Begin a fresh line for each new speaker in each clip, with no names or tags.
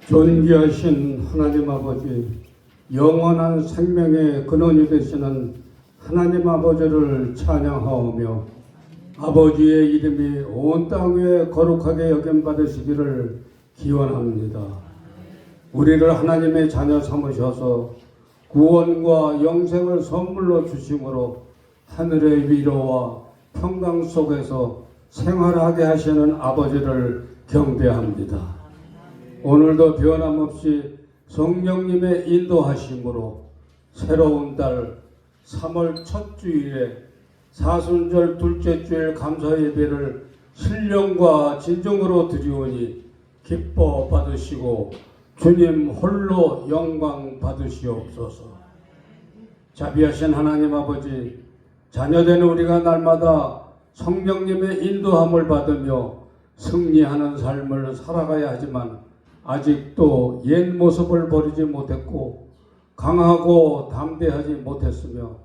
존귀하신 하나님 아버지, 영원한 생명의 근원이 되시는 하나님 아버지를 찬양하오며 아버지의 이름이 온 땅 위에 거룩하게 여김받으시기를 기원합니다. 우리를 하나님의 자녀 삼으셔서 구원과 영생을 선물로 주심으로 하늘의 위로와 평강 속에서 생활하게 하시는 아버지를 경배합니다. 오늘도 변함없이 성령님의 인도하심으로 새로운 달 3월 첫 주일에 사순절 둘째 주일 감사 예배를 신령과 진정으로 드리오니 기뻐 받으시고 주님 홀로 영광 받으시옵소서. 자비하신 하나님 아버지, 자녀된 우리가 날마다 성령님의 인도함을 받으며 승리하는 삶을 살아가야 하지만 아직도 옛 모습을 버리지 못했고 강하고 담대하지 못했으며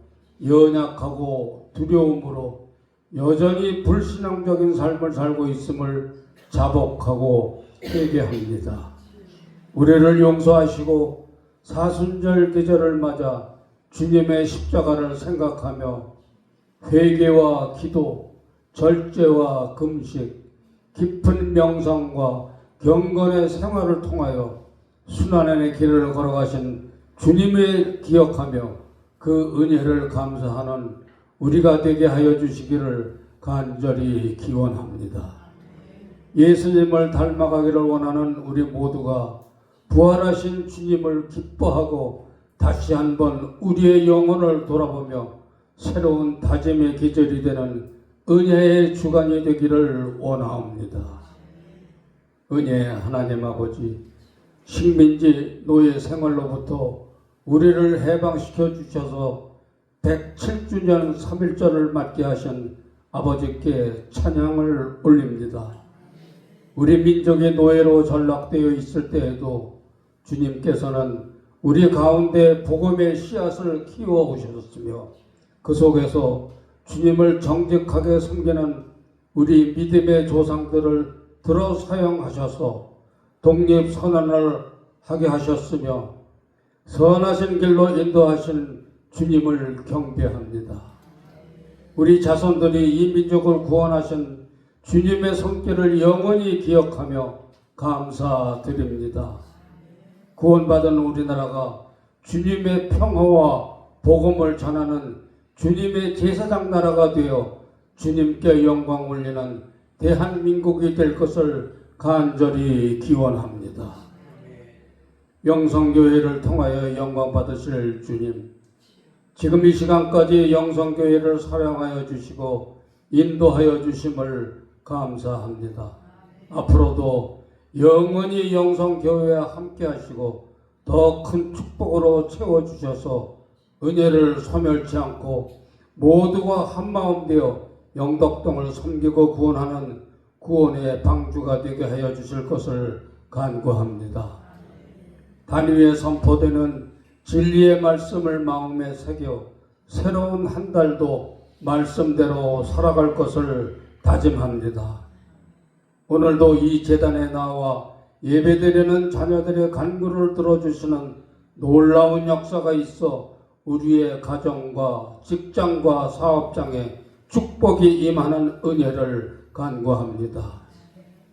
연약하고 두려움으로 여전히 불신앙적인 삶을 살고 있음을 자복하고 회개합니다. 우리를 용서하시고 사순절 계절을 맞아 주님의 십자가를 생각하며 회개와 기도, 절제와 금식, 깊은 명상과 경건의 생활을 통하여 순환의 길을 걸어가신 주님을 기억하며 그 은혜를 감사하는 우리가 되게 하여 주시기를 간절히 기원합니다. 예수님을 닮아가기를 원하는 우리 모두가 부활하신 주님을 기뻐하고 다시 한번 우리의 영혼을 돌아보며 새로운 다짐의 계절이 되는 은혜의 주간이 되기를 원하옵니다. 은혜의 하나님 아버지, 식민지 노예 생활로부터 우리를 해방시켜 주셔서 107주년 3.1절을 맞게 하신 아버지께 찬양을 올립니다. 우리 민족이 노예로 전락되어 있을 때에도 주님께서는 우리 가운데 복음의 씨앗을 키워 오셨으며 그 속에서 주님을 정직하게 섬기는 우리 믿음의 조상들을 들어 사용하셔서 독립선언을 하게 하셨으며 선하신 길로 인도하신 주님을 경배합니다. 우리 자손들이 이 민족을 구원하신 주님의 손길을 영원히 기억하며 감사드립니다. 구원받은 우리나라가 주님의 평화와 복음을 전하는 주님의 제사장 나라가 되어 주님께 영광 올리는 대한민국이 될 것을 간절히 기원합니다. 영성교회를 통하여 영광 받으실 주님, 지금 이 시간까지 영성교회를 사랑하여 주시고 인도하여 주심을 감사합니다. 앞으로도 영원히 영성교회와 함께 하시고 더 큰 축복으로 채워주셔서 은혜를 소멸치 않고 모두가 한마음 되어 영덕동을 섬기고 구원하는 구원의 방주가 되게 하여 주실 것을 간구합니다. 단위에 선포되는 진리의 말씀을 마음에 새겨 새로운 한 달도 말씀대로 살아갈 것을 다짐합니다. 오늘도 이 제단에 나와 예배드리는 자녀들의 간구를 들어주시는 놀라운 역사가 있어 우리의 가정과 직장과 사업장에 축복이 임하는 은혜를 간구합니다.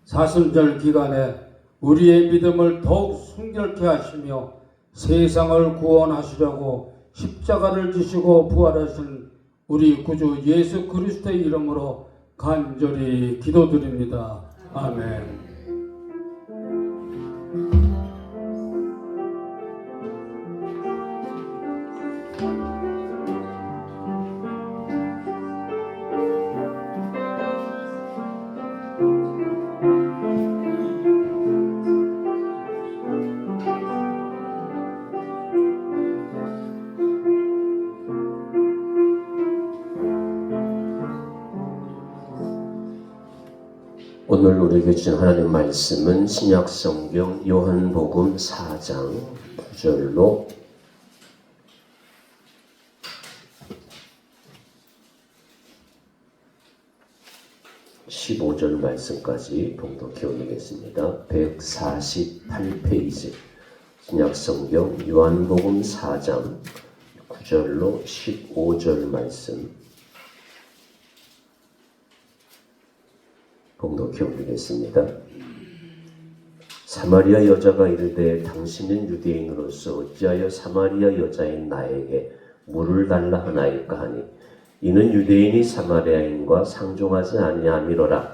사순절 기간에 우리의 믿음을 더욱 순결케 하시며 세상을 구원하시려고 십자가를 지시고 부활하신 우리 구주 예수 그리스도의 이름으로 간절히 기도드립니다. 아멘.
오늘 우리에게 주신 하나님 말씀은 신약성경 요한복음 4장 9절로 15절 말씀까지 봉독해 올리겠습니다. 148페이지 신약성경 요한복음 4장 9절로 15절 말씀 봉독해 올리겠습니다. 사마리아 여자가 이르되 당신은 유대인으로서 어찌하여 사마리아 여자인 나에게 물을 달라 하나이까 하니 이는 유대인이 사마리아인과 상종하지 아니함이로라.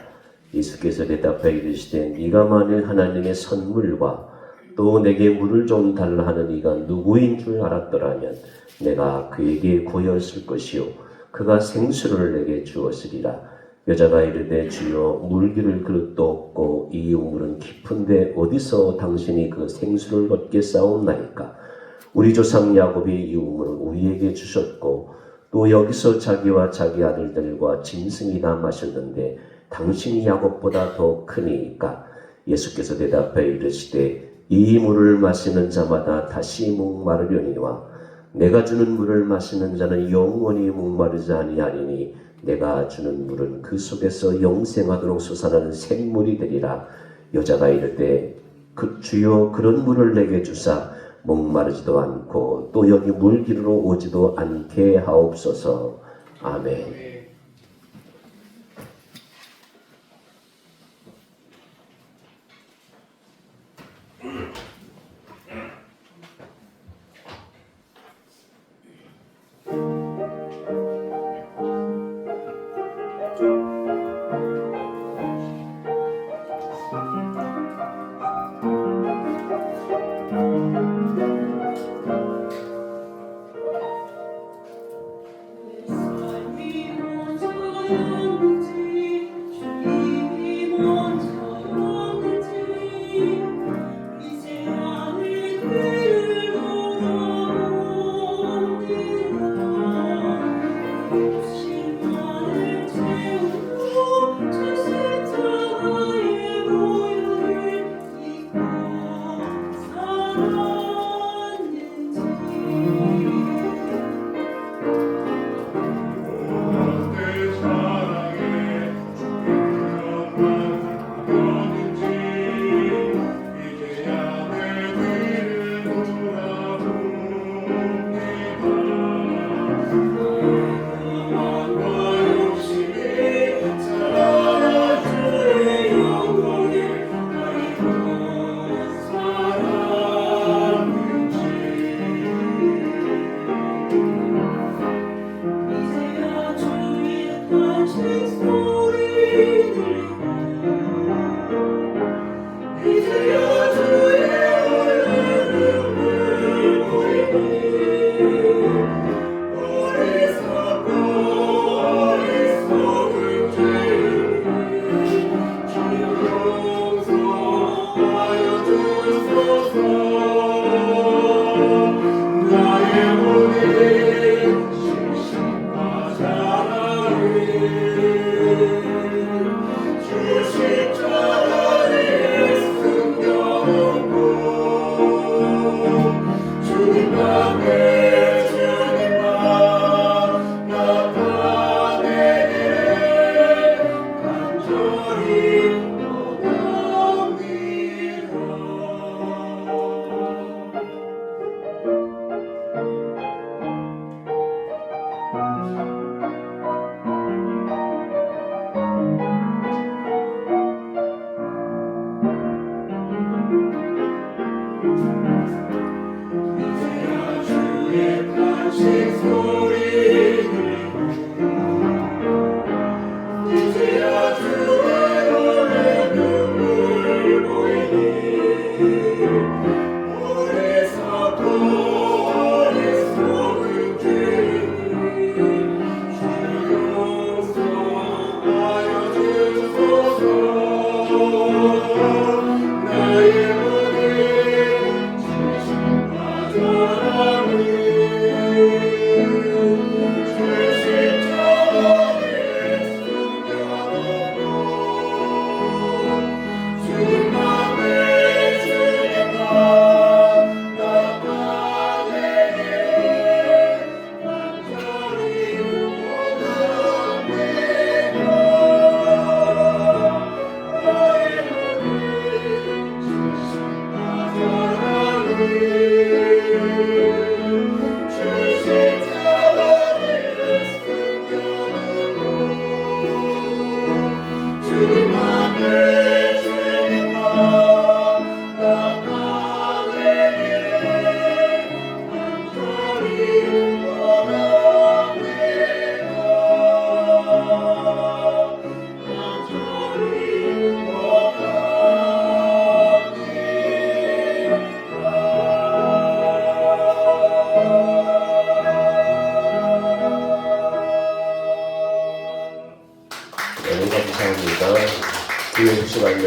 예수께서 대답하여 이르시되 네가 만일 하나님의 선물과 또 내게 물을 좀 달라 하는 이가 누구인 줄 알았더라면 내가 그에게 구하였을 것이요 그가 생수를 내게 주었으리라. 여자가 이르되 주여 물기를 그릇도 없고 이 우물은 깊은데 어디서 당신이 그 생수를 얻겠사옵나이까. 우리 조상 야곱이 이 우물을 우리에게 주셨고 또 여기서 자기와 자기 아들들과 짐승이 다 마셨는데 당신이 야곱보다 더 크니까. 예수께서 대답하여 이르시되 이 물을 마시는 자마다 다시 목마르려니와 내가 주는 물을 마시는 자는 영원히 목마르지 아니하리니 내가 주는 물은 그 속에서 영생하도록 솟아나는 샘물이 되리라. 여자가 이르되 그 주여 그런 물을 내게 주사 목마르지도 않고 또 여기 물기르러 오지도 않게 하옵소서. 아멘.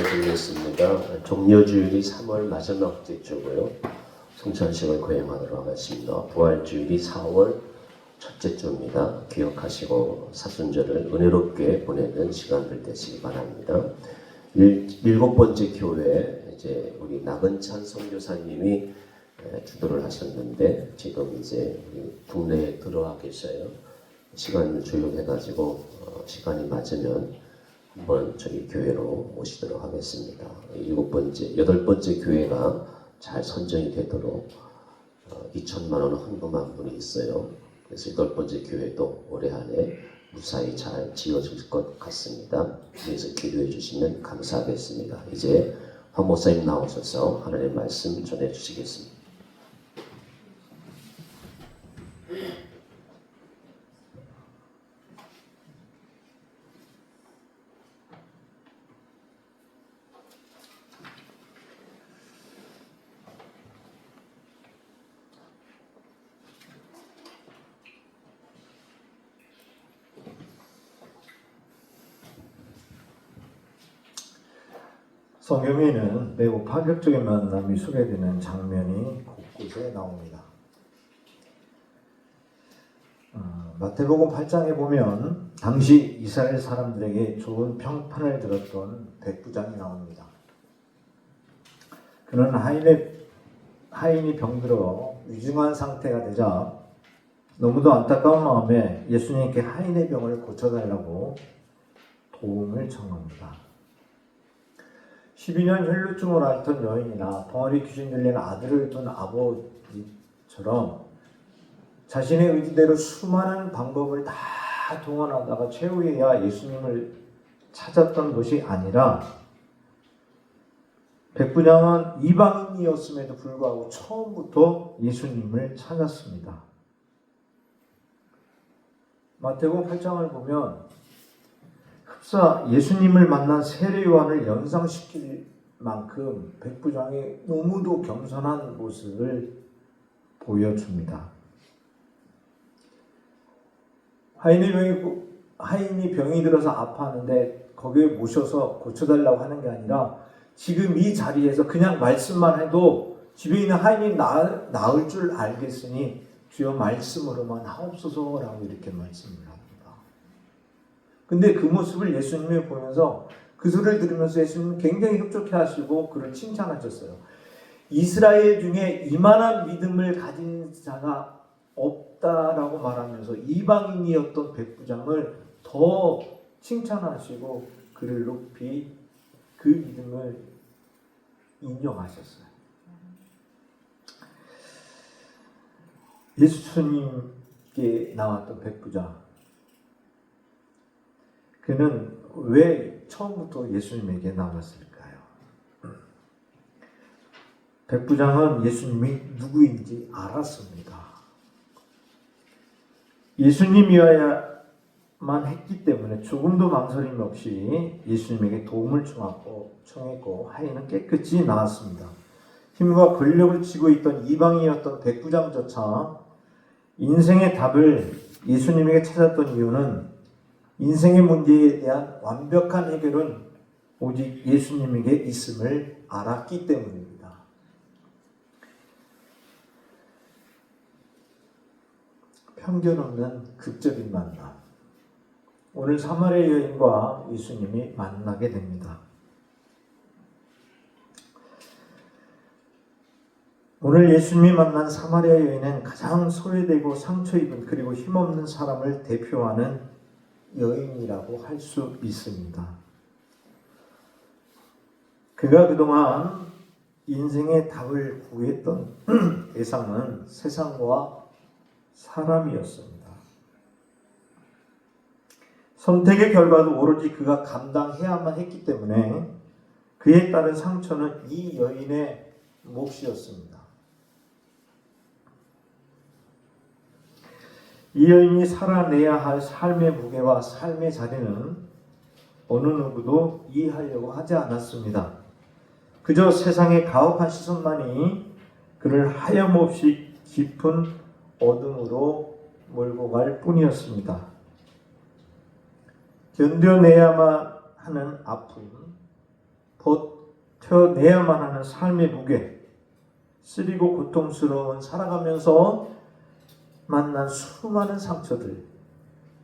알려드리겠습니다. 종려주일이 3월 마지막째 주고요. 성찬식을 거행하도록 하겠습니다. 부활주일이 4월 첫째 주입니다. 기억하시고 사순절을 은혜롭게 보내는 시간들 되시기 바랍니다. 7번째 교회 이제 우리 나근찬 선교사님이 주도를 하셨는데 지금 이제 우리 국내에 들어와 계셔요. 시간을 조율해가지고 시간이 맞으면 한번 저희 교회로 모시도록 하겠습니다. 8번째 교회가 잘 선정이 되도록 2천만 원 헌금한 분이 있어요. 그래서 8번째 교회도 올해 안에 무사히 잘 지어질 것 같습니다. 그래서 기도해 주시면 감사하겠습니다. 이제 황 목사님 나오셔서 하나님의 말씀 전해 주시겠습니다.
성경에는 매우 파격적인 만남이 소개되는 장면이 곳곳에 나옵니다. 마태복음 8장에 보면 당시 이스라엘 사람들에게 좋은 평판을 들었던 백부장이 나옵니다. 그는 하인이 병들어 위중한 상태가 되자 너무도 안타까운 마음에 예수님께 하인의 병을 고쳐달라고 도움을 청합니다. 12년 혈루증을 앓던 여인이나 덩어리 귀신 들린 아들을 둔 아버지처럼 자신의 의지대로 수많은 방법을 다 동원하다가 최후에야 예수님을 찾았던 것이 아니라 백부장은 이방인이었음에도 불구하고 처음부터 예수님을 찾았습니다. 마태복음 8장을 보면 흡사 예수님을 만난 세례 요한을 연상시킬 만큼 백부장이 너무도 겸손한 모습을 보여줍니다. 하인이 병이 들어서 아파하는데 거기에 모셔서 고쳐달라고 하는 게 아니라 지금 이 자리에서 그냥 말씀만 해도 집에 있는 하인이 나을 줄 알겠으니 주여 말씀으로만 하옵소서라고 이렇게 말씀을 합니다. 근데 그 모습을 예수님이 보면서 그 소리를 들으면서 예수님은 굉장히 흡족해 하시고 그를 칭찬하셨어요. 이스라엘 중에 이만한 믿음을 가진 자가 없다라고 말하면서 이방인이었던 백부장을 더 칭찬하시고 그를 높이 그 믿음을 인정하셨어요. 예수님께 나왔던 백부장, 그는 왜 처음부터 예수님에게 나왔을까요? 백부장은 예수님이 누구인지 알았습니다. 예수님이어야만 했기 때문에 조금도 망설임 없이 예수님에게 도움을 청했고 하인은 깨끗이 나았습니다. 힘과 권력을 쥐고 있던 이방인이었던 백부장조차 인생의 답을 예수님에게 찾았던 이유는 인생의 문제에 대한 완벽한 해결은 오직 예수님에게 있음을 알았기 때문입니다. 편견 없는 극적인 만남. 오늘 사마리아 여인과 예수님이 만나게 됩니다. 오늘 예수님이 만난 사마리아 여인은 가장 소외되고 상처 입은 그리고 힘없는 사람을 대표하는 여인이라고 할 수 있습니다. 그가 그동안 인생의 답을 구했던 대상은 세상과 사람이었습니다. 선택의 결과도 오로지 그가 감당해야만 했기 때문에 그에 따른 상처는 이 여인의 몫이었습니다. 이 여인이 살아내야 할 삶의 무게와 삶의 자리는 어느 누구도 이해하려고 하지 않았습니다. 그저 세상의 가혹한 시선만이 그를 하염없이 깊은 어둠으로 몰고 갈 뿐이었습니다. 견뎌내야만 하는 아픔, 버텨내야만 하는 삶의 무게, 쓰리고 고통스러운 살아가면서 만난 수많은 상처들,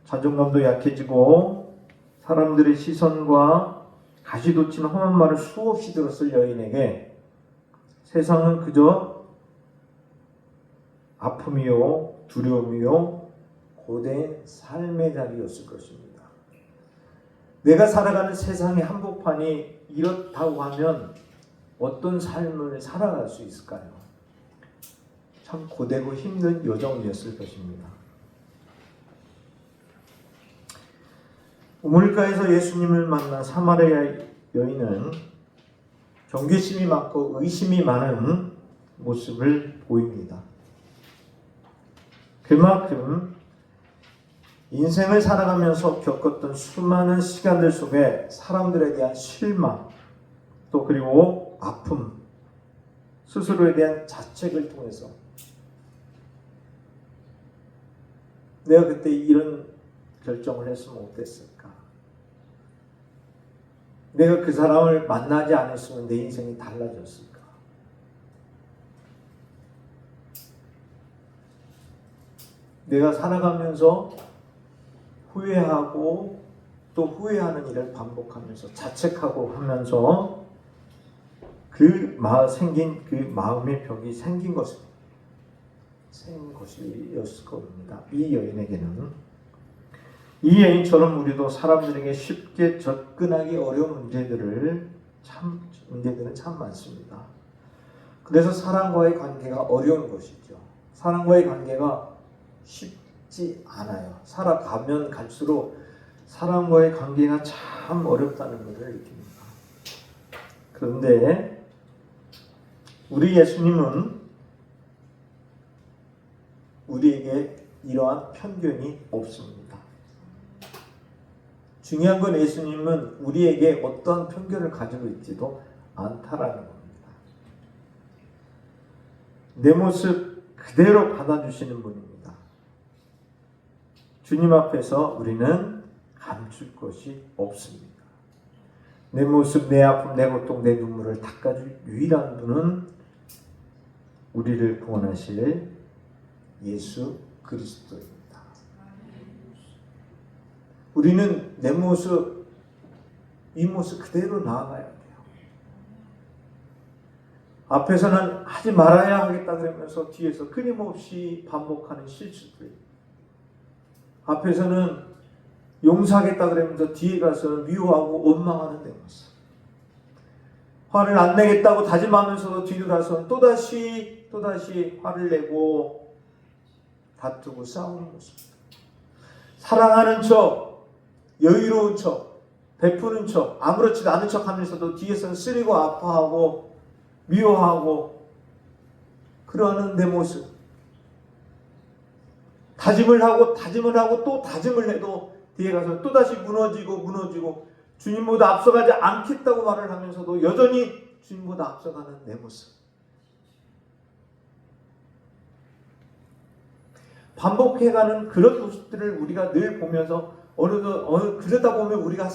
자존감도 약해지고 사람들의 시선과 가시돋친 험한 말을 수없이 들었을 여인에게 세상은 그저 아픔이요, 두려움이요, 고된 삶의 자리였을 것입니다. 내가 살아가는 세상의 한복판이 이렇다고 하면 어떤 삶을 살아갈 수 있을까요? 참 고되고 힘든 여정이었을 것입니다. 우물가에서 예수님을 만난 사마리아 여인은 경계심이 많고 의심이 많은 모습을 보입니다. 그만큼 인생을 살아가면서 겪었던 수많은 시간들 속에 사람들에 대한 실망, 또 그리고 아픔, 스스로에 대한 자책을 통해서 내가 그때 이런 결정을 했으면 어땠을까? 내가 그 사람을 만나지 않았으면 내 인생이 달라졌을까? 내가 살아가면서 후회하고 또 후회하는 일을 반복하면서 자책하고 하면서 그 마음의 벽이 생긴 것이었을 겁니다. 이 여인에게는. 이 여인처럼 우리도 사람들에게 쉽게 접근하기 어려운 문제들은 참 많습니다. 그래서 사람과의 관계가 어려운 것이죠. 사람과의 관계가 쉽지 않아요. 살아가면 갈수록 사람과의 관계가 참 어렵다는 것을 느낍니다. 그런데 우리 예수님은 우리에게 이러한 편견이 없습니다. 중요한 건 예수님은 우리에게 어떤 편견을 가지고 있지도 않다라는 겁니다. 내 모습 그대로 받아주시는 분입니다. 주님 앞에서 우리는 감출 것이 없습니다. 내 모습, 내 아픔, 내 고통, 내 눈물을 닦아줄 유일한 분은 우리를 구원하실 예수 그리스도입니다. 우리는 내 모습, 이 모습 그대로 나아가야 돼요. 앞에서는 하지 말아야 하겠다 그러면서 뒤에서 끊임없이 반복하는 실수들, 앞에서는 용서하겠다 그러면서 뒤에 가서 미워하고 원망하는 내 모습, 화를 안 내겠다고 다짐하면서도 뒤돌아서 또다시 화를 내고 다투고 싸우는 모습, 사랑하는 척, 여유로운 척, 베푸는 척, 아무렇지도 않은 척 하면서도 뒤에서는 쓰리고 아파하고 미워하고 그러는 내 모습, 다짐을 하고 또 다짐을 해도 뒤에 가서 또다시 무너지고 주님보다 앞서가지 않겠다고 말을 하면서도 여전히 주님보다 앞서가는 내 모습, 반복해가는 그런 모습들을 우리가 늘 보면서 그러다 보면 우리가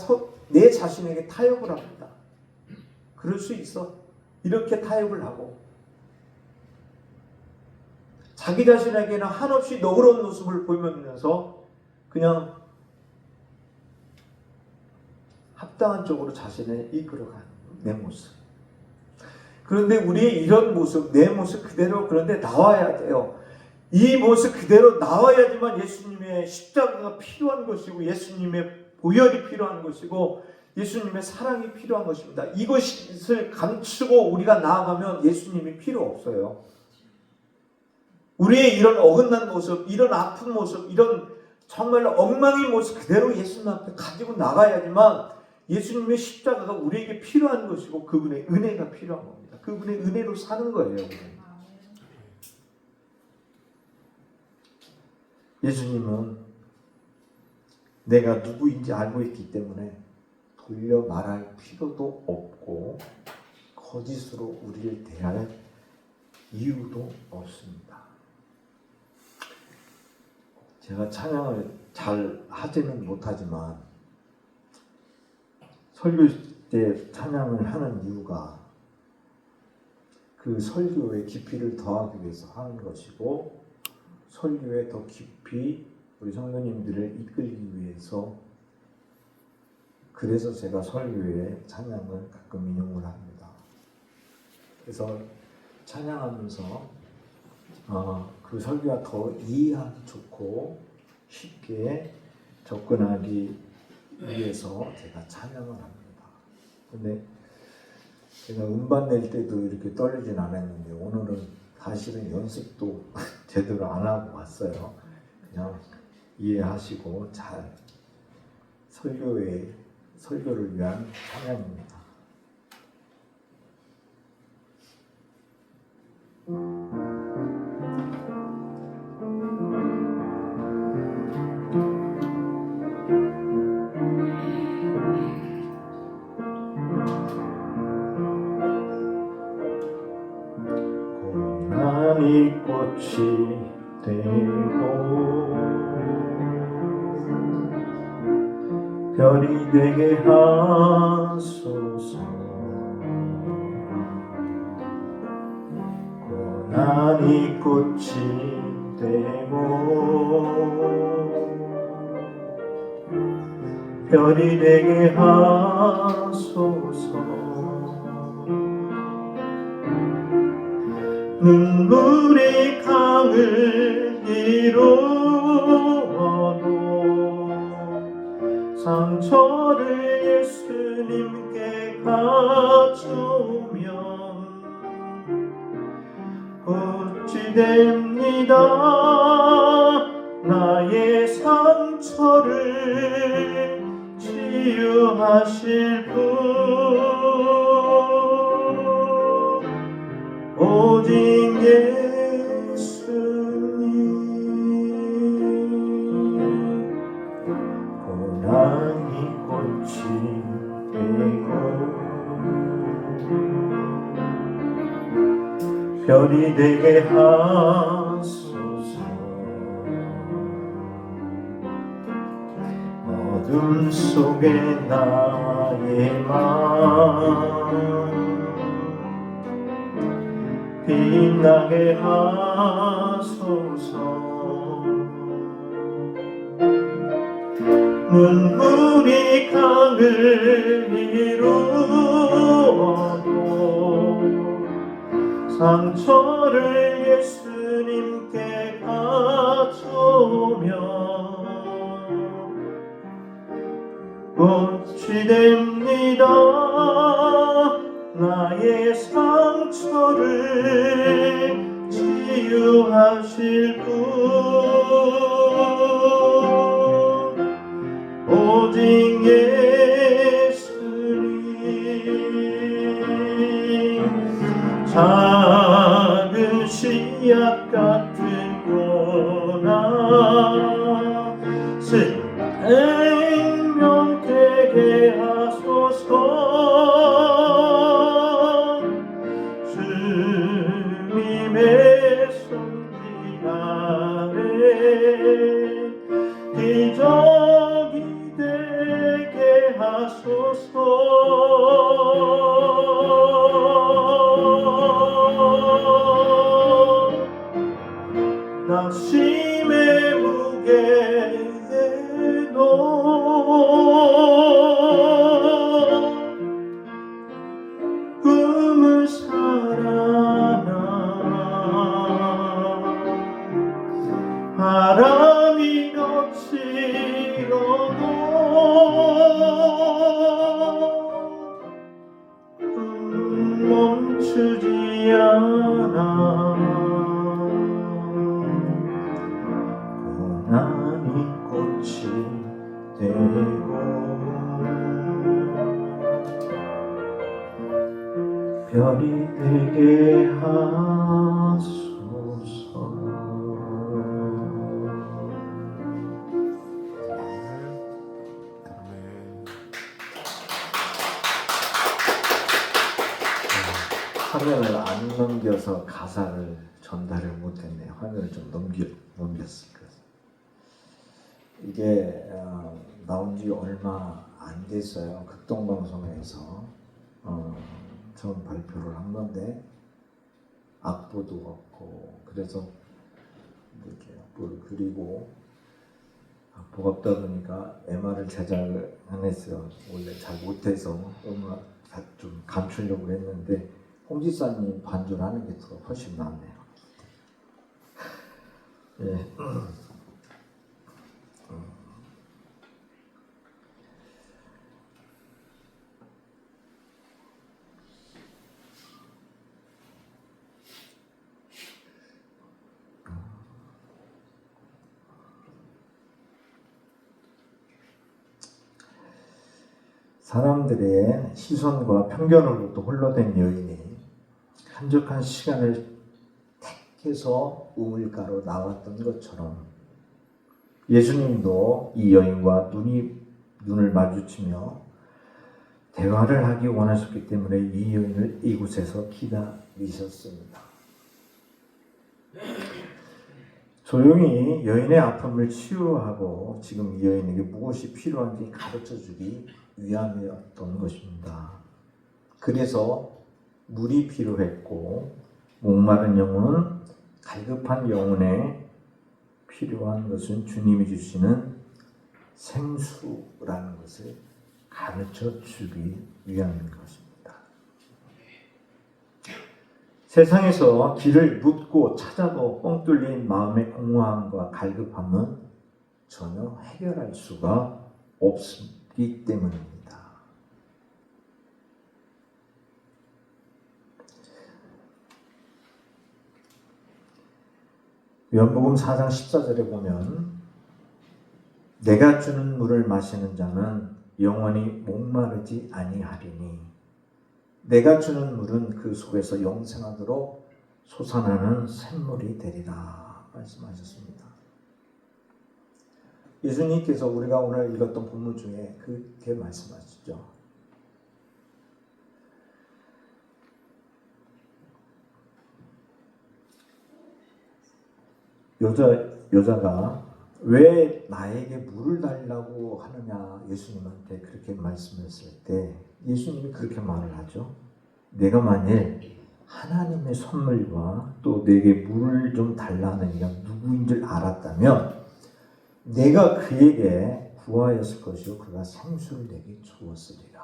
내 자신에게 타협을 합니다. 그럴 수 있어. 이렇게 타협을 하고 자기 자신에게는 한없이 너그러운 모습을 보이면서 그냥 합당한 쪽으로 자신을 이끌어가는 내 모습. 그런데 우리의 이런 모습, 내 모습 그대로 그런데 나와야 돼요. 이 모습 그대로 나와야지만 예수님의 십자가가 필요한 것이고 예수님의 보혈이 필요한 것이고 예수님의 사랑이 필요한 것입니다. 이것을 감추고 우리가 나아가면 예수님이 필요 없어요. 우리의 이런 어긋난 모습, 이런 아픈 모습, 이런 정말 엉망인 모습 그대로 예수님 앞에 가지고 나가야지만 예수님의 십자가가 우리에게 필요한 것이고 그분의 은혜가 필요한 겁니다. 그분의 은혜로 사는 거예요. 우리는. 예수님은 내가 누구인지 알고 있기 때문에 돌려 말할 필요도 없고 거짓으로 우리를 대할 이유도 없습니다. 제가 찬양을 잘 하지는 못하지만 설교 때 찬양을 하는 이유가 그 설교의 깊이를 더하기 위해서 하는 것이고 설교에 더 깊이 우리 성도님들을 이끌기 위해서 그래서 제가 설교에 찬양을 가끔 인용을 합니다. 그래서 찬양하면서 그 설교가 더 이해하기 좋고 쉽게 접근하기 위해서 제가 찬양을 합니다. 근데 제가 음반 낼 때도 이렇게 떨리진 않았는데 오늘은 사실은 연습도 제대로 안 하고 왔어요. 그냥 이해하시고 잘 설교를 위한 찬양입니다. 고난이 꽃이 되고 별이 되게 하소서. 고난이 꽃이 되고 별이 되게 하소서. 눈물이 강을 이루어도 상처를 예수님께 가져오면 꽃이 됩니다. 나의 상처를 치유하실 분 오직 예수님. 고난이 꽃이 되고 별이 되게 하소서. 어둠 속에 나의 마음 빛나게 하소서. 눈물이 강을 이루어도 상처를 예수님께 가져오면 꽃이 됩니다. 나의 상처를 치유하실 분 오직 예수님. 작은 씨앗 같은 고난 생명 되게 하소서. 주님의 손길 아래 기적이 되게 하소서. 낙심의 무게에도 꿈을 살아나 바람이 거칠어도 멈추지 않아. 고난이 꽃이 되고 별이 되게 하소서. 화면을 안 넘겨서 가사를 전달을 못했네요. 화면을 좀 넘겼으니까. 이게 나온 지 얼마 안 됐어요. 극동방송에서 처음 발표를 한 건데 악보도 없고 그래서 이렇게 악보를 그리고 악보가 없다 보니까 MR을 제작을 안 했어요. 원래 잘 못해서 음악 좀 감추려고 했는데 홍지사님 반주하는 게 더 훨씬 낫네요. 예. 사람들의 시선과 편견으로부터 홀로 된 여인이 한적한 시간을 택해서 우물가로 나왔던 것처럼 예수님도 이 여인과 눈을 마주치며 대화를 하기 원하셨기 때문에 이 여인을 이곳에서 기다리셨습니다. 조용히 여인의 아픔을 치유하고 지금 이 여인에게 무엇이 필요한지 가르쳐주기 위함이었던 것입니다. 그래서 물이 필요했고 목마른 영혼, 갈급한 영혼에 필요한 것은 주님이 주시는 생수라는 것을 가르쳐주기 위함인 것입니다. 세상에서 길을 묻고 찾아도 뻥 뚫린 마음의 공허함과 갈급함은 전혀 해결할 수가 없기 때문입니다. 요한복음 4장 14절에 보면 내가 주는 물을 마시는 자는 영원히 목마르지 아니하리니 내가 주는 물은 그 속에서 영생하도록 솟아나는 샘물이 되리라 말씀하셨습니다. 예수님께서 우리가 오늘 읽었던 본문 중에 그렇게 말씀하시죠. 여자가 왜 나에게 물을 달라고 하느냐 예수님한테 그렇게 말씀했을 때 예수님이 그렇게 말을 하죠. 내가 만일 하나님의 선물과 또 내게 물을 좀 달라는 이가 누구인 줄 알았다면 내가 그에게 구하였을 것이요 그가 생수를 내게 주었으리라.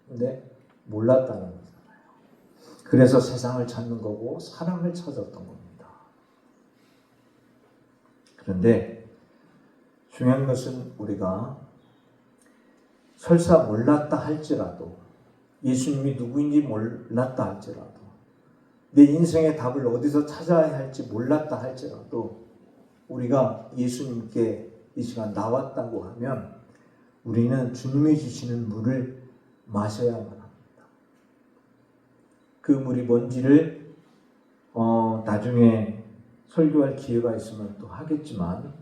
근데 몰랐다는 거잖아요. 그래서 세상을 찾는 거고 사람을 찾았던 겁니다. 그런데 중요한 것은 우리가 설사 몰랐다 할지라도 예수님이 누구인지 몰랐다 할지라도 내 인생의 답을 어디서 찾아야 할지 몰랐다 할지라도 우리가 예수님께 이 시간 나왔다고 하면 우리는 주님이 주시는 물을 마셔야만 합니다. 그 물이 뭔지를 나중에 설교할 기회가 있으면 또 하겠지만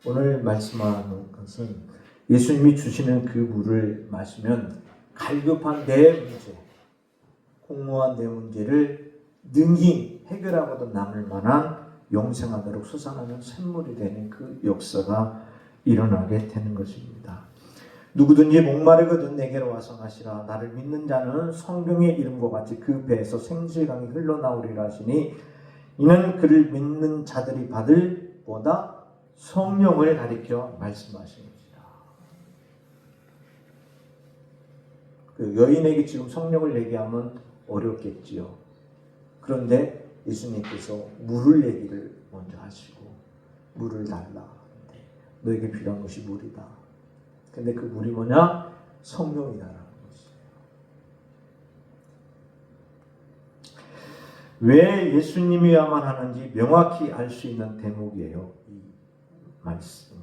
오늘 말씀하는 것은 예수님이 주시는 그 물을 마시면 갈급한 내 문제, 공허한 내 문제를 능히 해결하고도 남을 만한 영생하도록 솟아나는 샘물이 되는 그 역사가 일어나게 되는 것입니다. 누구든지 목마르거든 내게로 와서 마시라. 나를 믿는 자는 성경의 이름과 같이 그 배에서 생수의 강이 흘러나오리라 하시니 이는 그를 믿는 자들이 받을 보다 성령을 가리켜 말씀하십니다. 그 여인에게 지금 성령을 얘기하면 어렵겠지요. 그런데 예수님께서 물을 얘기를 먼저 하시고 물을 달라. 너에게 필요한 것이 물이다. 근데 그 물이 뭐냐? 성령이다라는 것이에요. 왜 예수님이야만 하는지 명확히 알 수 있는 대목이에요. 이 말씀이.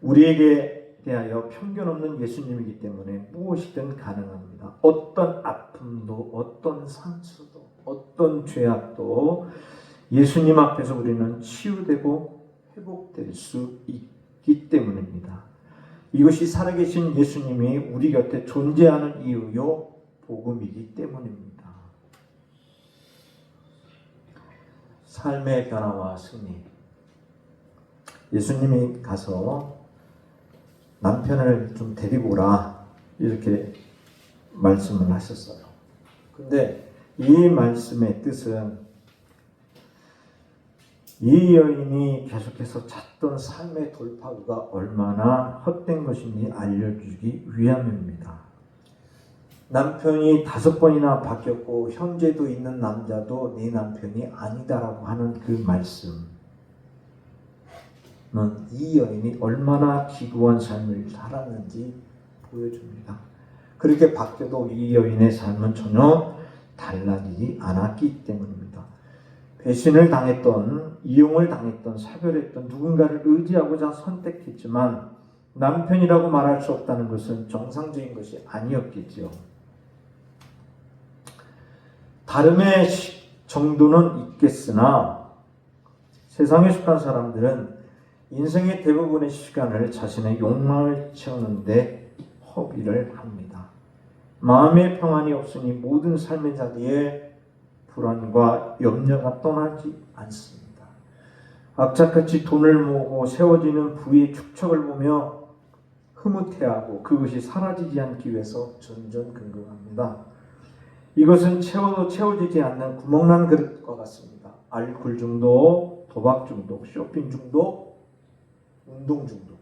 우리에게 대하여 편견 없는 예수님이기 때문에 무엇이든 가능합니다. 어떤 아픔도 어떤 상처도 어떤 죄악도 예수님 앞에서 우리는 치유되고 회복될 수 있기 때문입니다. 이것이 살아계신 예수님이 우리 곁에 존재하는 이유요 복음이기 때문입니다. 삶의 변화와 승리. 예수님이 가서 남편을 좀 데리고 오라 이렇게 말씀을 하셨어요. 근데 이 말씀의 뜻은 이 여인이 계속해서 찾던 삶의 돌파구가 얼마나 헛된 것인지 알려주기 위함입니다. 남편이 5번이나 바뀌었고 형제도 있는 남자도 네 남편이 아니다라고 하는 그 말씀은 이 여인이 얼마나 기구한 삶을 살았는지 보여줍니다. 그렇게 바뀌어도 이 여인의 삶은 전혀 달라지지 않았기 때문입니다. 배신을 당했던, 이용을 당했던, 사별했던 누군가를 의지하고자 선택했지만 남편이라고 말할 수 없다는 것은 정상적인 것이 아니었겠죠. 다름의 정도는 있겠으나 세상에 속한 사람들은 인생의 대부분의 시간을 자신의 욕망을 채우는 데 허비를 합니다. 마음의 평안이 없으니 모든 삶의 자리에 불안과 염려가 떠나지 않습니다. 악착같이 돈을 모으고 세워지는 부의 축척을 보며 흐뭇해하고 그것이 사라지지 않기 위해서 전전긍긍합니다. 이것은 채워도 채워지지 않는 구멍난 그릇과 같습니다. 알코올 중독, 도박 중독, 쇼핑 중독, 운동 중독.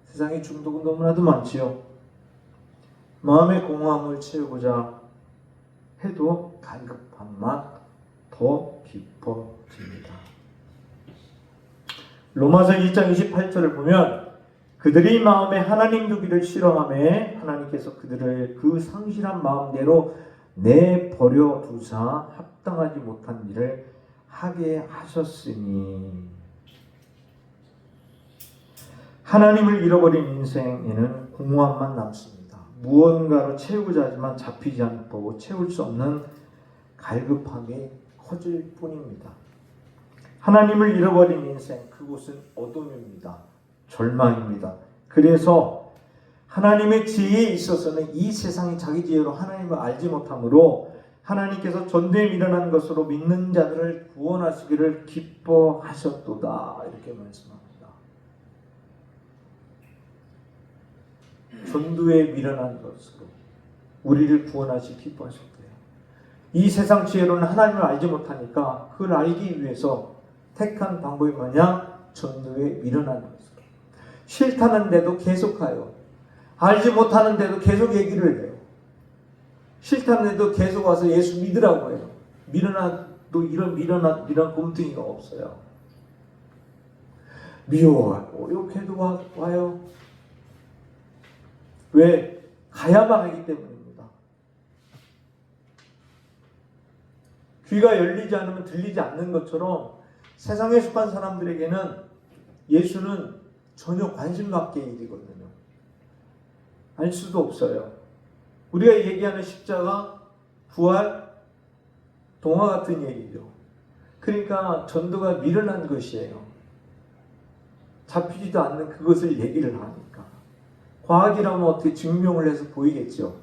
세상에 중독은 너무나도 많지요. 마음의 공허함을 채우고자 해도 갈급한 맛 더 깊어집니다. 로마서 1장 28절을 보면 그들이 마음에 하나님 두기를 싫어하매 하나님께서 그들을 그 상실한 마음대로 내버려 두사 합당하지 못한 일을 하게 하셨으니 하나님을 잃어버린 인생에는 공허함만 남습니다. 무언가로 채우고자 하지만 잡히지 않고 채울 수 없는 갈급함이 커질 뿐입니다. 하나님을 잃어버린 인생, 그곳은 어둠입니다. 절망입니다. 그래서 하나님의 지혜에 있어서는 이 세상이 자기 지혜로 하나님을 알지 못하므로 하나님께서 전대에 미련한 것으로 믿는 자들을 구원하시기를 기뻐하셨도다 이렇게 말씀합니다. 전도에 미련한 것으로 우리를 구원하시기 기뻐하셨대요. 이 세상 지혜로는 하나님을 알지 못하니까 그걸 알기 위해서 택한 방법이 뭐냐? 전도에 미련한 것으로. 싫다는데도 계속하여. 알지 못하는데도 계속 얘기를 해요. 싫다는데도 계속 와서 예수 믿으라고 해요. 미련한도 이런 곰탱이가 없어요. 미워하고 욕해도 와요. 왜? 가야만 하기 때문입니다. 귀가 열리지 않으면 들리지 않는 것처럼 세상에 속한 사람들에게는 예수는 전혀 관심 밖의 일이거든요. 알 수도 없어요. 우리가 얘기하는 십자가, 부활, 동화 같은 얘기죠. 그러니까 전도가 미련한 것이에요. 잡히지도 않는 그것을 얘기를 하니까. 과학이라면 어떻게 증명을 해서 보이겠죠.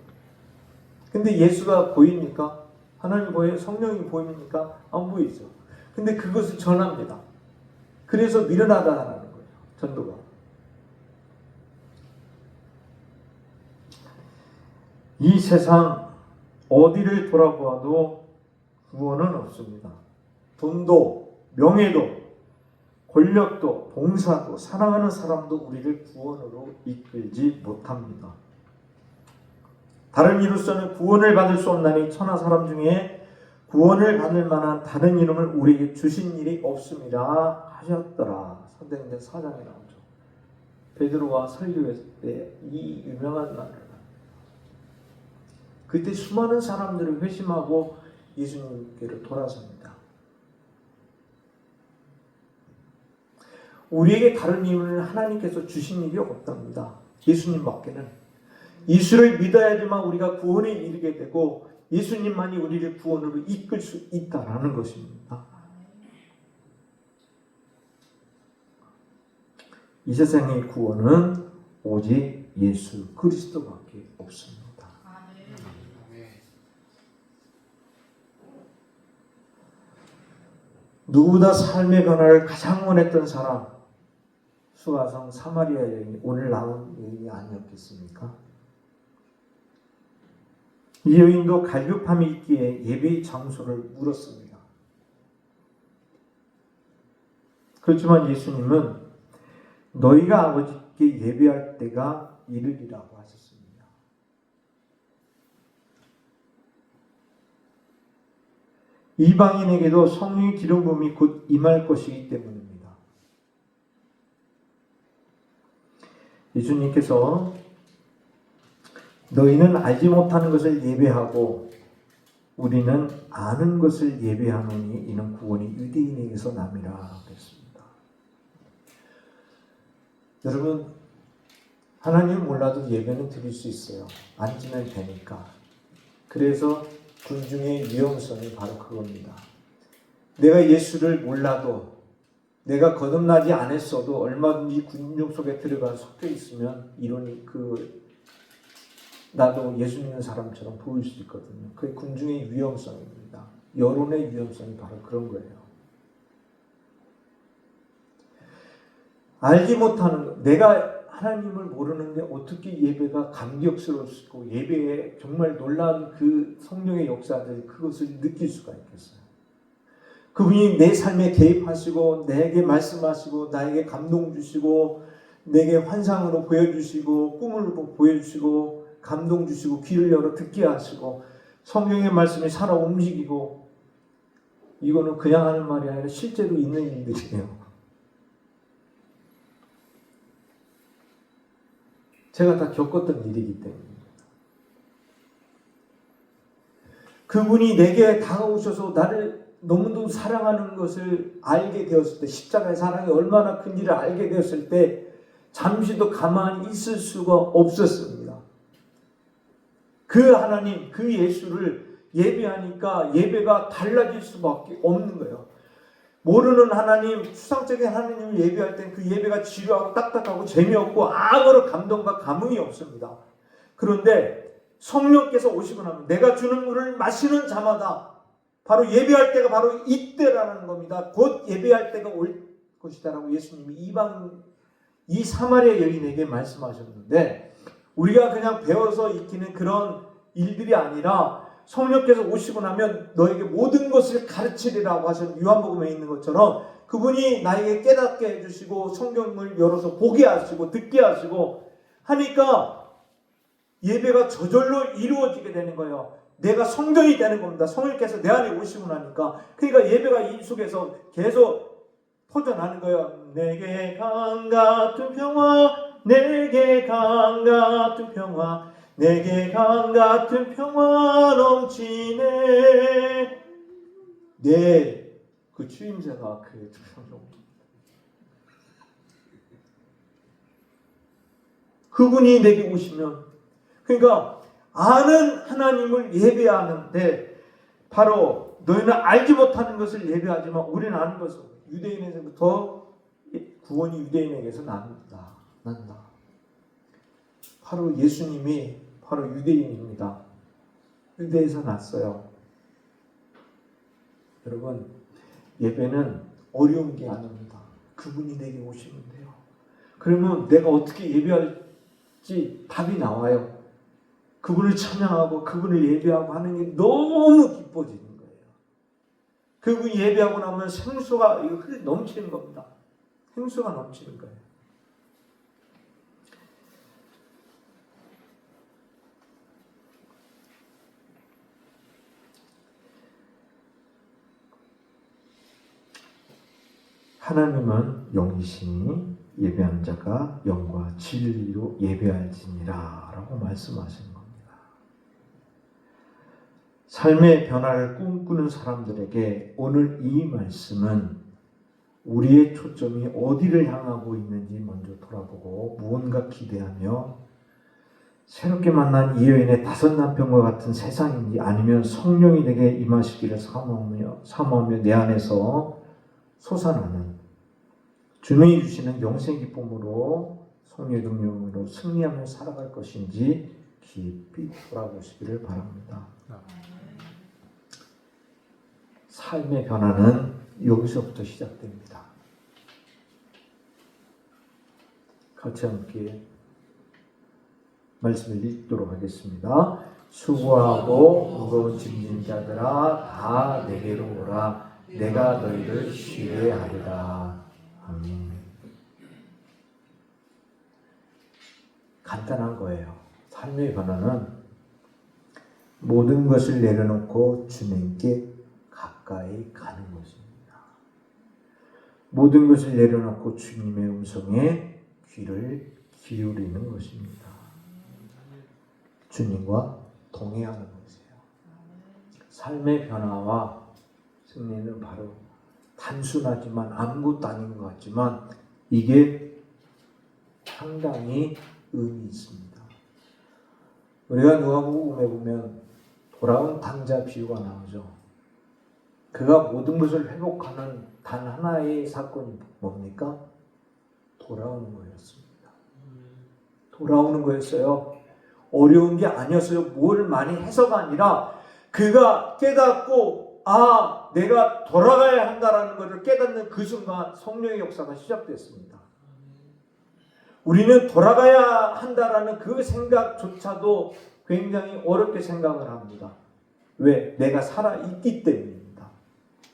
근데 예수가 보입니까? 하나님 보여요? 성령이 보입니까? 안 보이죠. 근데 그것을 전합니다. 그래서 미련하다는 거예요. 전도가. 이 세상 어디를 돌아보아도 구원은 없습니다. 돈도, 명예도, 권력도, 봉사도, 사랑하는 사람도 우리를 구원으로 이끌지 못합니다. 다른 이로서는 구원을 받을 수 없나니 천하 사람 중에 구원을 받을 만한 다른 이름을 우리에게 주신 일이 없음이라 하셨더라. 사도행전 4장에 나오죠. 베드로가 설교했을 때 이 유명한 말을 합니다. 그때 수많은 사람들을 회심하고 예수님께로 돌아섭니다. 우리에게 다른 이유는 하나님께서 주신 일이 없답니다. 예수님밖에는. 예수를 믿어야지만 우리가 구원에 이르게 되고 예수님만이 우리를 구원으로 이끌 수 있다라는 것입니다. 이 세상의 구원은 오직 예수 그리스도밖에 없습니다. 누구보다 삶의 변화를 가장 원했던 사람, 수가성 사마리아 여인이 오늘 나온 여인이 아니었겠습니까? 이 여인도 갈급함이 있기에 예배의 장소를 물었습니다. 그렇지만 예수님은 너희가 아버지께 예배할 때가 이르리라고 하셨습니다. 이방인에게도 성령의 기름 부음이 곧 임할 것이기 때문입니다. 예수님께서 너희는 알지 못하는 것을 예배하고 우리는 아는 것을 예배하노니 이는 구원이 유대인에게서 남이라 그랬습니다. 여러분, 하나님을 몰라도 예배는 드릴 수 있어요. 앉으면 되니까. 그래서 군중의 위험성이 바로 그겁니다. 내가 예수를 몰라도, 내가 거듭나지 않았어도 얼마든지 군중 속에 들어가 섞여 있으면 이론이 나도 예수 믿는 사람처럼 보일 수 있거든요. 그게 군중의 위험성입니다. 여론의 위험성이 바로 그런 거예요. 알지 못하는 것, 내가 하나님을 모르는데 어떻게 예배가 감격스러울 수 있고 예배에 정말 놀라운 그 성령의 역사들 그것을 느낄 수가 있겠어요. 그분이 내 삶에 개입하시고 내게 말씀하시고 나에게 감동 주시고 내게 환상으로 보여주시고 꿈을 보여주시고 감동 주시고 귀를 열어 듣게 하시고 성령의 말씀이 살아 움직이고 이거는 그냥 하는 말이 아니라 실제로 있는 일들이에요. 제가 다 겪었던 일이기 때문입니다. 그분이 내게 다가오셔서 나를 너무도 사랑하는 것을 알게 되었을 때 십자가의 사랑이 얼마나 큰지를 알게 되었을 때 잠시도 가만히 있을 수가 없었습니다. 그 하나님, 그 예수를 예배하니까 예배가 달라질 수밖에 없는 거예요. 모르는 하나님, 추상적인 하나님을 예배할 땐 그 예배가 지루하고 딱딱하고 재미없고 아무런 감동과 감흥이 없습니다. 그런데 성령께서 오시고 나면 내가 주는 물을 마시는 자마다 바로 예배할 때가 바로 이때라는 겁니다. 곧 예배할 때가 올 것이다라고 예수님이 이 사마리아 여인에게 말씀하셨는데 우리가 그냥 배워서 익히는 그런 일들이 아니라 성령께서 오시고 나면 너에게 모든 것을 가르치리라고 하신 요한복음에 있는 것처럼 그분이 나에게 깨닫게 해주시고 성경을 열어서 보게 하시고 듣게 하시고 하니까 예배가 저절로 이루어지게 되는 거예요. 내가 성전이 되는 겁니다. 성령께서 내 안에 오시고 나니까 그러니까 예배가 이 속에서 계속 퍼져나는 거예요. 내게 강 같은 평화, 내게 강 같은 평화, 내게 강 같은 평화 넘치네. 그 추임새가 그 그분이 내게 오시면 그러니까 아는 하나님을 예배하는데 바로 너희는 알지 못하는 것을 예배하지만 우리는 아는 것을 유대인에서부터 구원이 유대인에게서 난다. 바로 예수님이 바로 유대인입니다. 유대에서 났어요. 여러분 예배는 어려운 게 아닙니다. 그분이 내게 오시면 돼요. 그러면 내가 어떻게 예배할지 답이 나와요. 그분을 찬양하고 그분을 예배하고 하는 게 너무 기뻐지는 거예요. 그분이 예배하고 나면 생수가 넘치는 겁니다. 생수가 넘치는 거예요. 하나님은 영이시니 예배하는 자가 영과 진리로 예배할지니라 라고 말씀하시는 겁니다. 삶의 변화를 꿈꾸는 사람들에게 오늘 이 말씀은 우리의 초점이 어디를 향하고 있는지 먼저 돌아보고 무언가 기대하며 새롭게 만난 이 여인의 5 남편과 같은 세상인지 아니면 성령이 내게 임하시기를 사모하며 내 안에서 솟아나는 주님이 주시는 영생 기쁨으로 성령의 능력으로 승리하며 살아갈 것인지 깊이 돌아보시기를 바랍니다. 삶의 변화는 여기서부터 시작됩니다. 같이 함께 말씀을 읽도록 하겠습니다. 수고하고 무거운 짐진 자들아 다 내게로 오라. 내가 너희를 쉬게 하리라. 아멘. 간단한 거예요. 삶의 변화는 모든 것을 내려놓고 주님께 가까이 가는 것입니다. 모든 것을 내려놓고 주님의 음성에 귀를 기울이는 것입니다. 주님과 동행하는 것이에요. 삶의 변화와 승리는 바로 단순하지만 아무것도 아닌 것 같지만 이게 상당히 의미 있습니다. 우리가 누가복음에 보면 돌아온 탕자 비유가 나오죠. 그가 모든 것을 회복하는 단 하나의 사건이 뭡니까? 돌아오는 거였습니다. 돌아오는 거였어요. 어려운 게 아니었어요. 뭘 많이 해서가 아니라 그가 깨닫고 내가 돌아가야 한다라는 것을 깨닫는 그 순간 성령의 역사가 시작됐습니다. 우리는 돌아가야 한다라는 그 생각조차도 굉장히 어렵게 생각을 합니다. 왜? 내가 살아있기 때문입니다.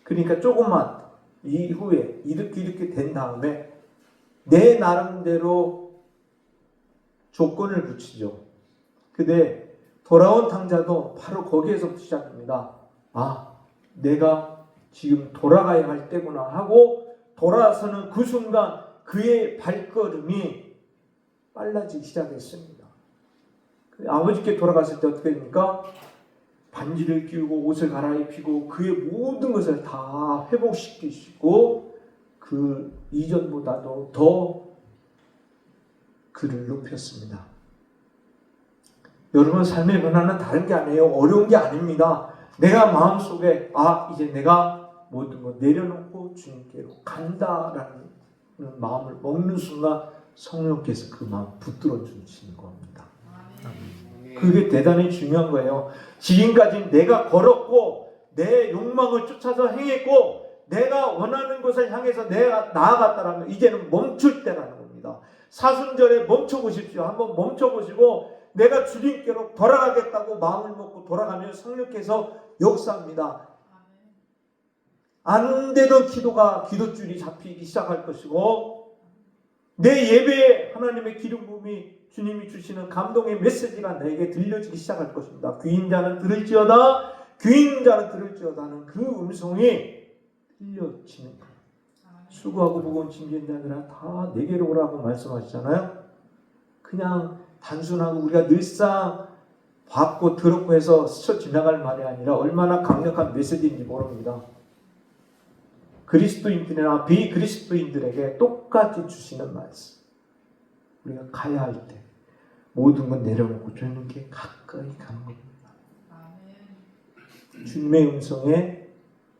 그러니까 조금만 이후에 이렇게 된 다음에 내 나름대로 조건을 붙이죠. 근데 돌아온 탕자도 바로 거기에서 시작합니다. 내가 지금 돌아가야 할 때구나 하고 돌아서는 그 순간 그의 발걸음이 빨라지기 시작했습니다. 아버지께 돌아갔을 때 어떻게 됩니까? 반지를 끼우고 옷을 갈아입히고 그의 모든 것을 다 회복시키시고 그 이전보다도 더 그를 높였습니다. 여러분 삶의 변화는 다른 게 아니에요. 어려운 게 아닙니다. 내가 마음속에 이제 내가 모든 걸 내려놓고 주님께로 간다라는 마음을 먹는 순간 성령께서 그 마음 붙들어 주시는 겁니다. 그게 대단히 중요한 거예요. 지금까지 내가 걸었고 내 욕망을 쫓아서 행했고 내가 원하는 것을 향해서 내가 나아갔다라면 이제는 멈출 때라는 겁니다. 사순절에 멈춰보십시오. 한번 멈춰보시고 내가 주님께로 돌아가겠다고 마음을 먹고 돌아가면 성령께서 역사합니다. 안 되던 기도줄이 잡히기 시작할 것이고 내 예배에 하나님의 기름 부음이 주님이 주시는 감동의 메시지가 내게 들려지기 시작할 것입니다. 귀인 자는 들을지어다 하는 그 음성이 들려지는 거예요. 수고하고 무거운 짐진 자들아 다 내게로 오라고 말씀하시잖아요. 그냥 단순하고 우리가 늘상 봤고 들었고 해서 스쳐 지나갈 말이 아니라 얼마나 강력한 메시지인지 모릅니다. 그리스도인들이나 비그리스도인들에게 똑같이 주시는 말씀. 우리가 가야 할 때 모든 건 내려놓고 주님께 가까이 가는 겁니다. 주님의 음성에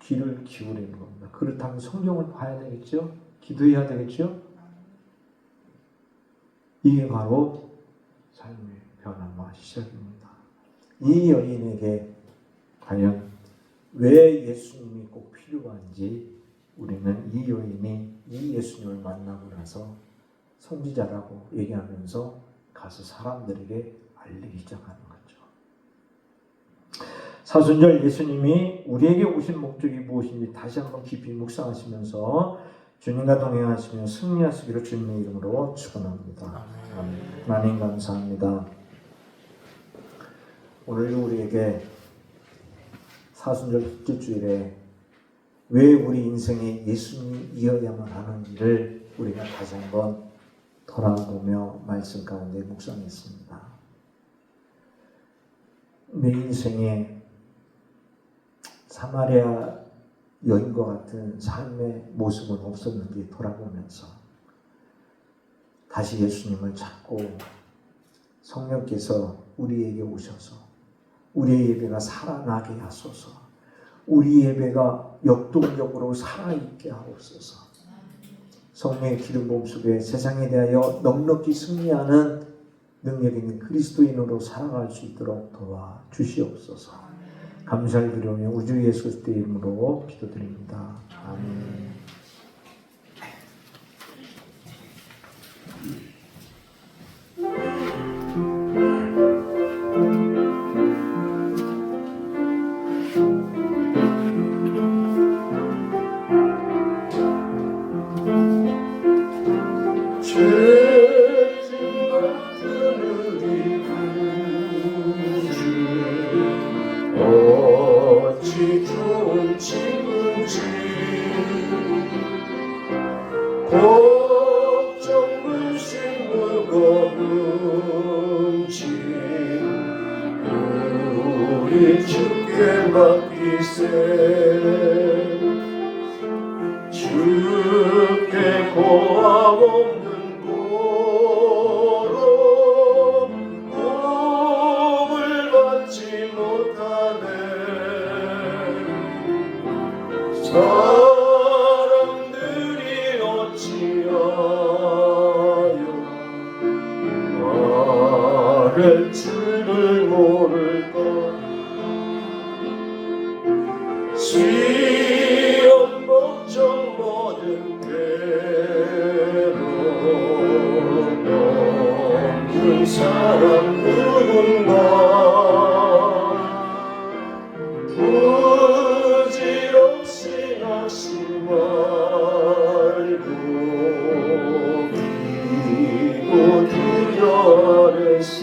귀를 기울이는 겁니다. 그렇다면 성경을 봐야 되겠죠? 기도해야 되겠죠? 이게 바로 삶의 변화와 시작입니다. 이 여인에게 과연 왜 예수님이 꼭 필요한지 우리는 이 여인이 이 예수님을 만나고 나서 선지자라고 얘기하면서 가서 사람들에게 알리기 시작하는 거죠. 사순절 예수님이 우리에게 오신 목적이 무엇인지 다시 한번 깊이 묵상하시면서 주님과 동행하시며 승리하시기를 주님의 이름으로 축원합니다. 하나님 감사합니다. 오늘도 우리에게 사순절 첫째 주일에 왜 우리 인생에 예수님이어야만 하는지를 우리가 다시 한번 돌아보며 말씀 가운데 묵상했습니다. 내 인생에 사마리아 여인과 같은 삶의 모습은 없었는지 돌아보면서 다시 예수님을 찾고 성령께서 우리에게 오셔서 우리의 예배가 살아나게 하소서, 우리 예배가 역동적으로 살아있게 하옵소서. 성령의 기름 부음 속에 세상에 대하여 넉넉히 승리하는 능력 있는 그리스도인으로 살아갈 수 있도록 도와주시옵소서. 감사를 드리며 우주 예수 그리스도의 이름으로 기도드립니다. 아멘.
것이 좋은 친구인지 걱정 불신 무거운지 우리 주께 맡기세 주께 고함 없는 고로 복을 받지 못하네 사람들이 어찌하여 말할 줄을 모를까 시험 걱정 모든 괴로움 없는 사람 누군가 부질없이 낙심말고 기고 두려워하세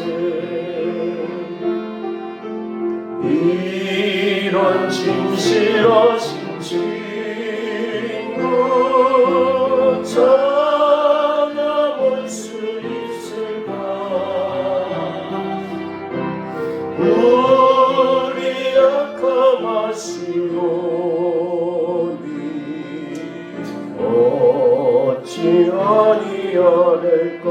이런 진실하신 친구 찾아볼 수 있을까 우리 약함 아시오니 어찌 아니하될까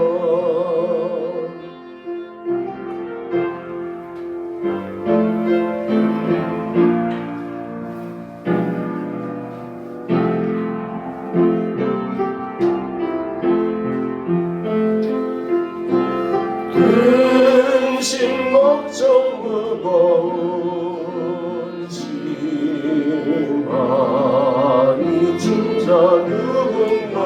근심 걱정 무거운지 많이 진짜 누군가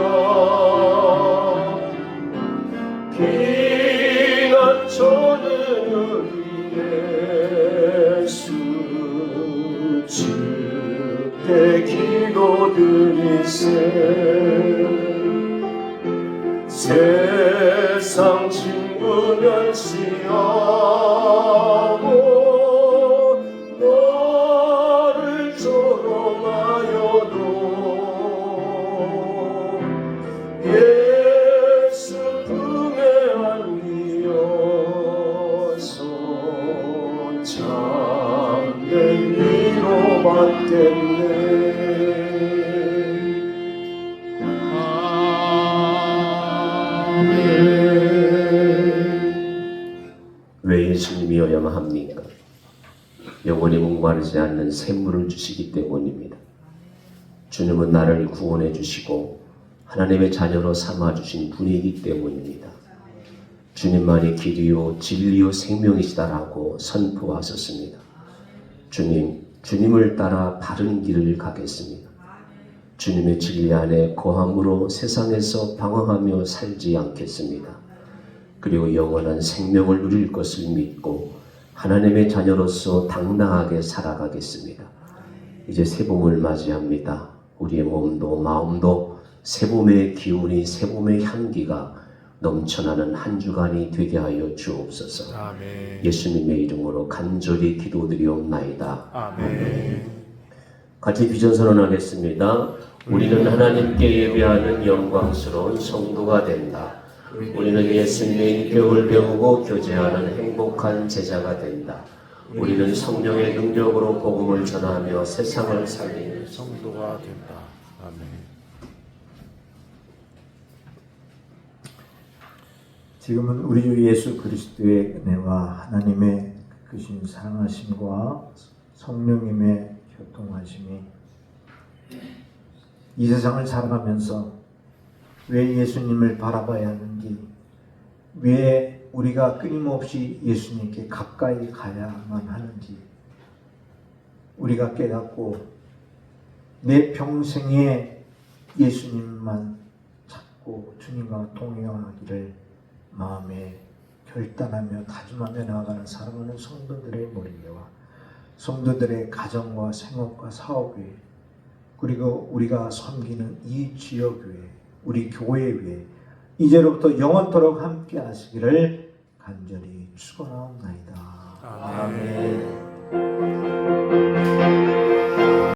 비난 초는 우리 예수 주께 기도드리세 세상 친구 멸시하고 너를 조롱하여도 예수 품에 안기어서 참된 위로 받겠네 왜 예수님이어야만 합니까? 영원히 목마르지 않는 샘물을 주시기 때문입니다. 주님은 나를 구원해 주시고 하나님의 자녀로 삼아주신 분이기 때문입니다. 주님만이 길이요 진리요 생명이시다라고 선포하셨습니다. 주님을 따라 바른 길을 가겠습니다. 주님의 진리 안에 거함으로 세상에서 방황하며 살지 않겠습니다. 그리고 영원한 생명을 누릴 것을 믿고 하나님의 자녀로서 당당하게 살아가겠습니다. 이제 새봄을 맞이합니다. 우리의 몸도 마음도 새봄의 기운이 새봄의 향기가 넘쳐나는 한 주간이 되게 하여 주옵소서.
아멘.
예수님의 이름으로 간절히 기도드리옵나이다.
아멘.
같이 비전 선언하겠습니다. 우리는 하나님께 예배하는 영광스러운 성도가 된다. 우리는 예수님의 교훈을 배우고 교제하는 행복한 제자가 된다. 우리는 성령의 능력으로 복음을 전하며 세상을 살리는
성도가 된다. 아멘.
지금은 우리 주 예수 그리스도의 은혜와 하나님의 크신 사랑하심과 성령님의 교통하심이 이 세상을 살아가면서 왜 예수님을 바라봐야 하는지, 왜 우리가 끊임없이 예수님께 가까이 가야만 하는지 우리가 깨닫고 내 평생에 예수님만 찾고 주님과 동행하기를 마음에 결단하며 다짐하며 나아가는 사랑하는 성도들의 머리와 성도들의 가정과 생업과 사업에, 그리고 우리가 섬기는 이 지역에, 우리 교회 위에 이제로부터 영원토록 함께 하시기를 간절히 축원하옵나이다.
아멘.